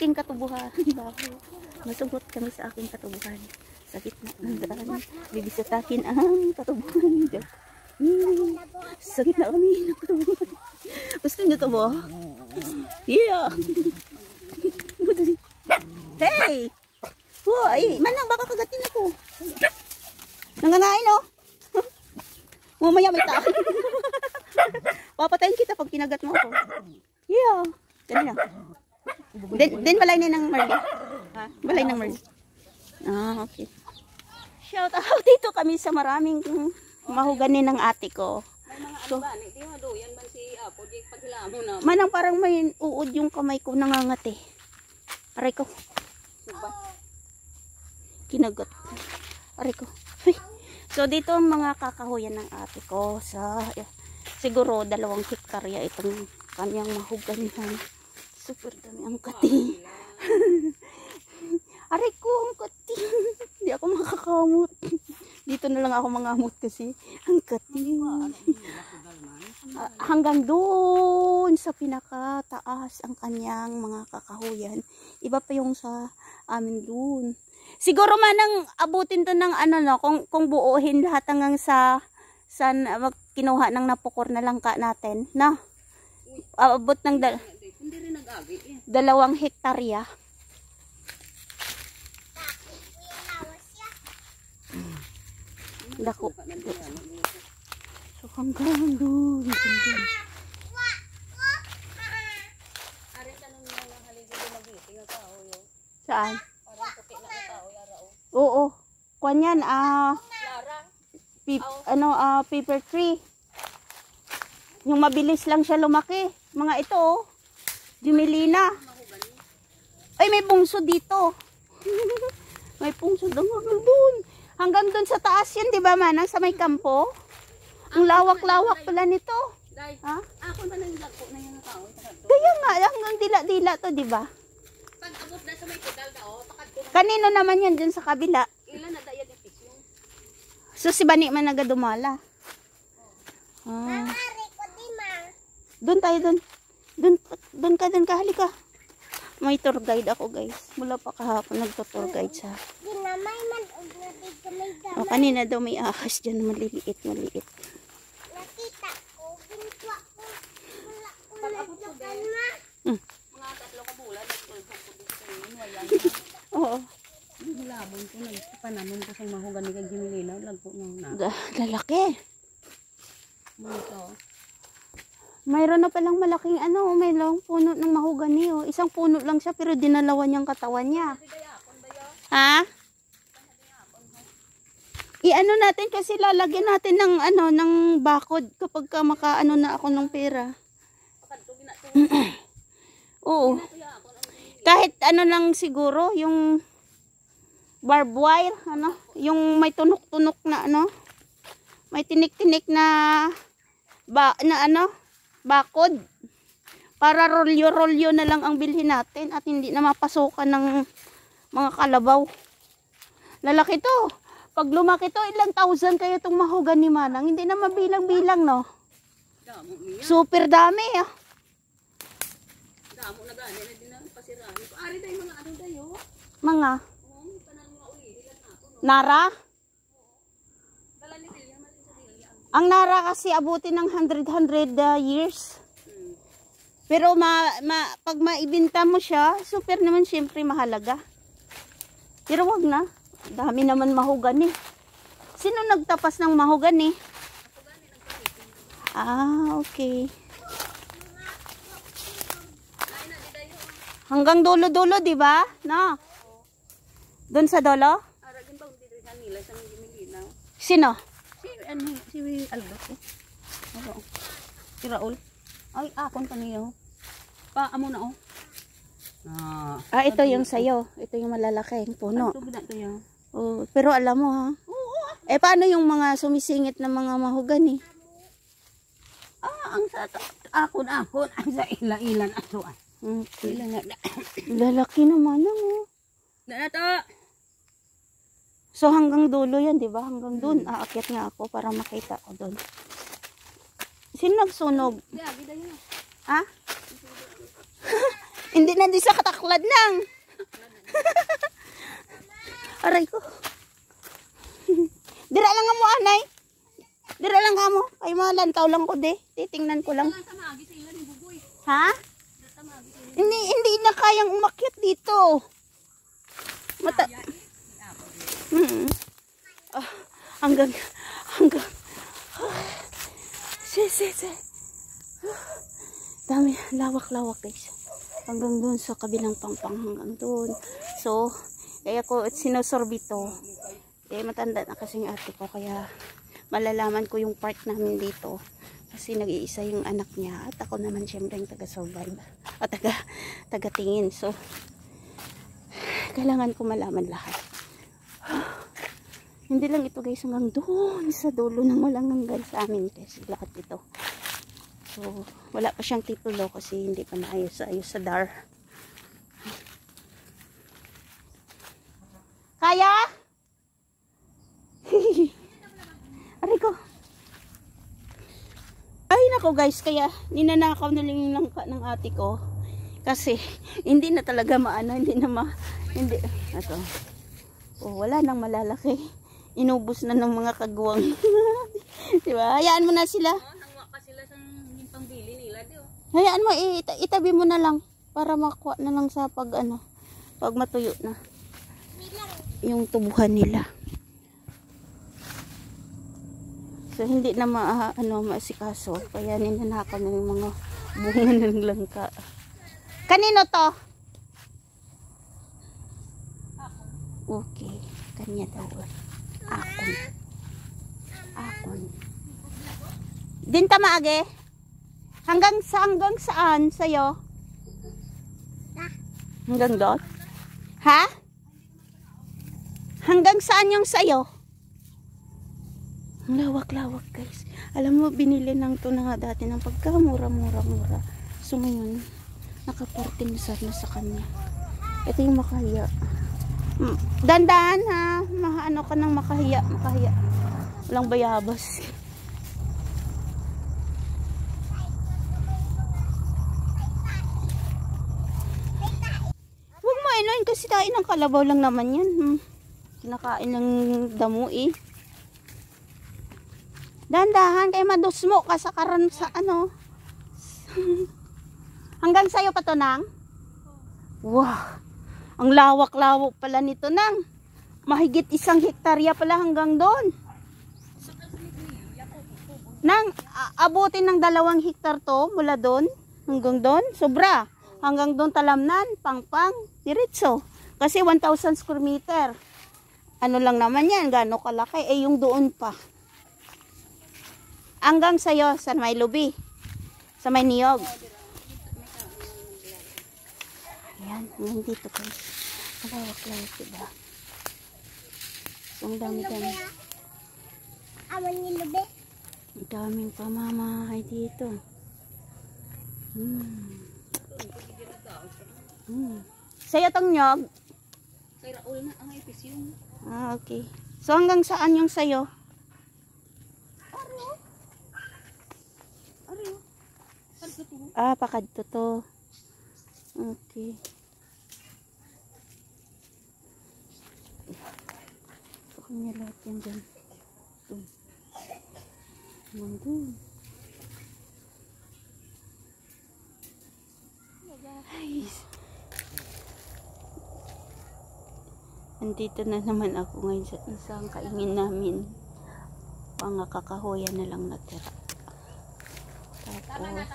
aking katubuhan. Masugot kami sa aking katubuhan. Sa gitna ng daan, bibisitahin ang katubuhan. Sa gitna kami ng katubuhan. Gusto niyo to ba? Yeah! Hey! Ay, manang baka kagatin ako. Nangangain, oh. Mamaya may tao. Papatayin kita pag kinagat mo ako. Yeah. Ganyan. Din balay na ng Marley. Ha? Balay ng Marley. Ah, okay. Shout out dito kami sa maraming mahugani ng ate ko. So, manang parang may uod yung kamay ko, nangangati. Aray ko. Kinagat. Aray ko. So dito ang mga kakahuyan ng ate ko sa siguro 2 hektarya itong kanyang mahuganihan. Super dami ang kati. Aray ko ang kati. Hindi ako makakamot. Dito na lang ako mangamot kasi ang kati. Hanggang doon sa pinakataas ang kanyang mga kakahuyan. Iba pa yung sa amin doon. Siguro manang abutin to ng ano no, kung buuhin lahat hanggang sa kinuha ng napukor na langka natin, na abot ng 2 hektarya. Dako. So hanggang doon. Saan? Oo. Kuan yan, paper tree. Yung mabilis lang siya lumaki. Mga ito, oh. Jumelina. Ay, may bungso dito. May bungso doon hanggang doon. Hanggang doon sa taas yan, di ba, manang? Sa may kampo. Ang lawak-lawak pala nito. Ha? Ako na lang lagpo na yung tao. Kaya nga, hanggang dila-dila to, di ba? Pag abot na sa may pedal na, takad ko. Kanino naman yan dyan sa kabila? Ilan na dayag yung pisyo? So si Bani man nagadumala. Doon tayo doon. Doon ka, halika. May tour guide ako, guys. Mula pa kahapon nagto-tour guide sa. O kanina daw may ahas diyan, maliliit. Nakita ko, ginwa ko. Mga 3 ka bulan, Oo. labon ko nagpananon ko sa mahugani kay Jimilina, lagpo na. Lalaki. Ito. Mayroon na palang malaking may lang puno ng mahugani, oh. Isang puno lang siya pero dinalawan niyang katawan niya. Ha? I-ano natin kasi lalagyan natin ng ng bakod kapag ka makaano na ako ng pera. Oo. Kahit lang siguro yung barbed wire, yung may tunok-tunok na may tinik-tinik na bakod. Para rolyo-rolyo na lang ang bilhin natin at hindi na mapasukan ng mga kalabaw. Lalaki to. Pag lumaki to, ilang thousand kayo itong mahugani, manang. Hindi na mabilang-bilang, no? Super dami, ah. Damo na gani na din ang pasirani. Ari day mga dayo. Mga? Panang mga uli, ilan ako, no? Nara? Dala ni Delia, mali sa Delia. Ang Nara kasi abutin ng 100 years. Pero pag maibenta mo siya, super naman siyempre mahalaga. Pero wag na. Dami naman mahugani. Sino nagtapas ng mahugani? Okay. Hanggang dulo-dulo, di ba? No? Doon sa dulo? Aragin pa hindi rin nila sa Jimilina. Sino? Si Albert. Si Raul. Ay, akon kaniyo. Amo na, oh. Ito yung sayo. Ito yung malalaking puno. Ito gina. Pero alam mo, ha? Paano yung mga sumisingit na mga mahugani? Ang sa akon. Ang sa ilan ato. Okay. Lalaki naman, Nato. So hanggang dulo yan, di ba? Hanggang doon. Aakyat nga ako para makita ko doon. Sino nagsunog? Ha? Hindi na di sa kataklad nang. Aray ko. Dira lang nga mo, anay. Dira lang nga mo. Ay, malantaw lang ko, de. Titingnan ko lang. Ha? Hindi na kayang umakyat dito. Hanggang. Se. Dami, lawak-lawak guys. Hanggang doon sa kabilang pangpang, hanggang doon. So, kaya ko sinosorbito. Matanda na kasing ate ko, kaya malalaman ko yung part namin dito. Kasi nag-iisa yung anak niya. At ako naman syempre yung taga-survive. At taga-tingin. So, kailangan ko malaman lahat. Hindi lang ito guys, hanggang doon sa dulo ng walang hanggan sa amin guys, lahat ito. So, wala pa siyang titulo kasi hindi pa naayos sa DAR. Kaya? Aray ko. Ay nako guys, kaya ninanakaw na lang yung langka ng ate ko. Kasi hindi na talaga maano, hindi. Ito. Oh, wala nang malalaki. Inubos na ng mga kagwang. Diba? Hayaan mo na sila. Nangwa pa sila sa pangbili nila. Hayaan mo, itabi mo na lang. Para makuha na lang sa pag matuyo na. Yung tubuhan nila. So, hindi na maasikaso. Kaya ninanakaw na yung mga bunga ng langka. Kanino to? Okay. Kanya daw. Akon. Din tamaage? Hanggang saan sa'yo? Hanggang doon? Ha? Hanggang saan yung sa'yo? Lawak-lawak guys. Alam mo, binili lang to na nga dati ng pagkamura-mura. So ngayon, naka-14 na sa kanya. Ito yung makahiya. Dandan ha. Ano ka ng makahiya. Walang bayabas. Huwag mo inuin kasi tayo ng kalabaw lang naman yan. Kinakain ng damo eh. Dandahan kay madusmo ka sa karan sa ano. Hanggang sa'yo pa to nang? Wow. Ang lawak-lawak pala nito nang. Mahigit 1 hektarya pala hanggang doon. Nang abutin ng 2 hektar to mula doon hanggang doon. Sobra. Hanggang doon talamnan, pangpang, diretso. Kasi 1,000 square meter. Ano lang naman yan, gaano kalaki. Yung doon pa. Hanggang sa'yo, sa may lubi. Sa may niyog. Ayan, hanggang dito guys. Malawak-lawak diba? Ang dami-dami. Awan yung lubi. Ang daming pamamahay dito. Sa'yo tong niyog? Kay Raul na ang ipis yung. Okay. So hanggang saan yung sa'yo? Pakadto to. Okay. So kanya lahat yan dyan. Guys. Andito na naman ako ngayon sa isang kaingin namin. Mga kakahoyan na lang natira. Tapos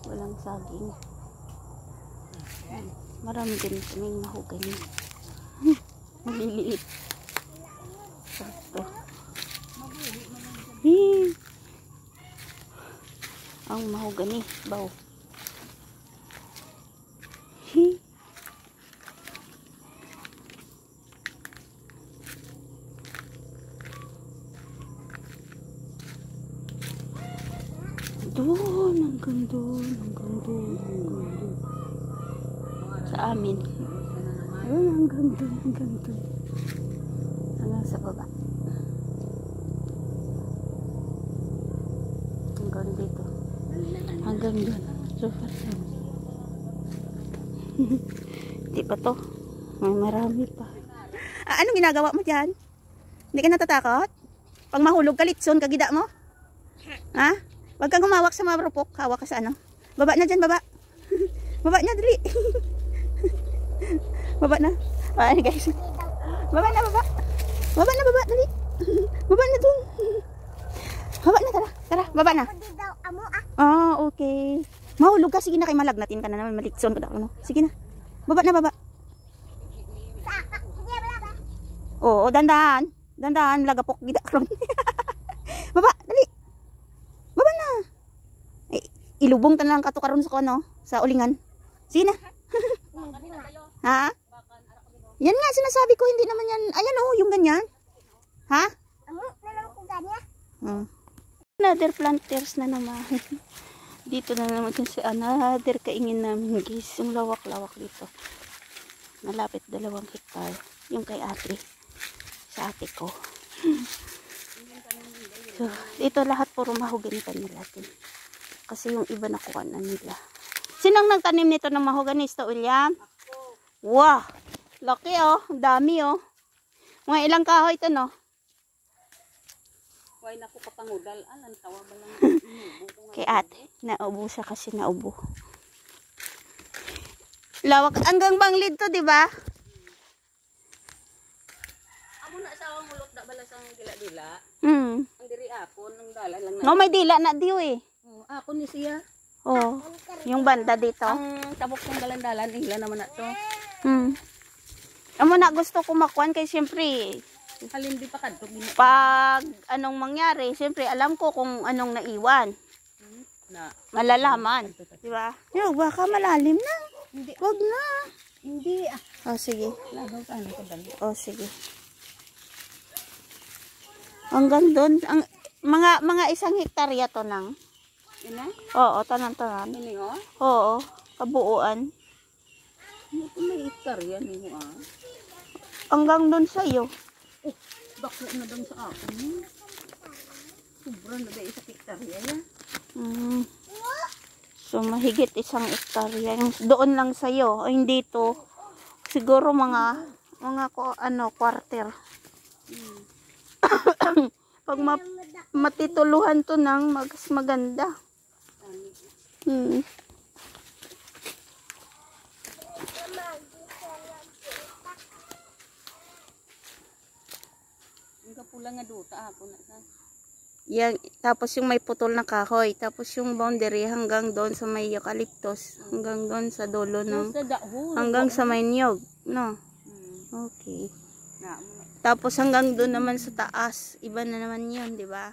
walang saging. Marami din kaming mahogany. Maliliit. Ito. Ang mahogany. Baw. Doon, hanggang doon. Sa amin. Ayun, hanggang doon. Hanggang sa baba. Hanggang dito. Hanggang doon. So far down. Di pa to. May marami pa. Anong ginagawa mo dyan? Hindi ka natatakot? Pag mahulog ka, litson, kagida mo? Ha? Huwag kang humawak sa mga rupok. Hawak ka sa ano? Baba na dyan, baba. Baba na, dali. Baba na. Ay, guys. Baba na, baba. Baba na, baba, dali. Baba na dun. Baba na, tara. Tara, baba na. Pwede daw amo ah. Ah, okay. Mahulog ka, sige na, kay malagnatin ka na naman, malitson ko daw, ano? Sige na. Baba na, baba. Sige, wala ba? Oo, dandan. Dandan, lagapok, gida karon. Baba, dali. Baba na. Ay, ilubong ta na lang kato karon sa kono, sa ulingan. Sige na. Ha? Yan nga, sinasabi ko, hindi naman yan. Ayan oh, yung ganyan. Ha? Amo, nalang ko ganya. Another planters na naman. Dito na naman yung sa another kaingin namin, guys. Yung lawak-lawak dito. Malapit 2 hektar. Yung kay ate. Sa ate ko. So, ito lahat puro mahogany pa nila. Kasi yung iba nakuha na nila. Sinong nagtanim nito ng mahogany? Ito, William? Wow! Laki oh. Dami oh. Mga ilang kahoy ito no? Why naku kapangudal. Alan, tawa ba lang. Kay ate. Naubo siya kasi naubo. Lawak. Hanggang banglid to, di ba? Amo na sa mulot da bala sang dila-dila. Hmm. Ang diri ako nang dala lang na. No, may dila na diyo eh. Ako ni siya. Oh. Yung banda dito. Ang tabok ng dalan-dalan ila naman na to. Hmm. Amo na gusto ko makuan kay siyempre Halin di pa kadto pag anong mangyari, siyempre alam ko kung anong naiwan. na. Malalaman. Di ba? Yo, baka malalim na. Hindi. Wag na. Hindi ah. Oh, sige. Lagaw ka ano ko dali. Oh, sige. Hanggang doon, ang mga 1 hektarya to nang. Ina? Oo, tanan-tanan. Ini oh. Oo, kabuuan. Ito may hektarya ni ah. Hanggang doon sa iyo. Oh, bakit na doon sa akin? Sobra na dahil 1 hektarya ya. So, mahigit 1 hektarya. Doon lang sa iyo. Ay, hindi to. Siguro mga quarter. Pag matituluhan to ng maganda. Ang kapula nga duta ako na sa. Yan, tapos yung may putol na kahoy. Tapos yung boundary hanggang doon sa may eucalyptus. Hanggang doon sa dulo ng... Hanggang sa may niyog. No? Okay. Tapos hanggang doon naman sa taas. Iba na naman yun, di ba?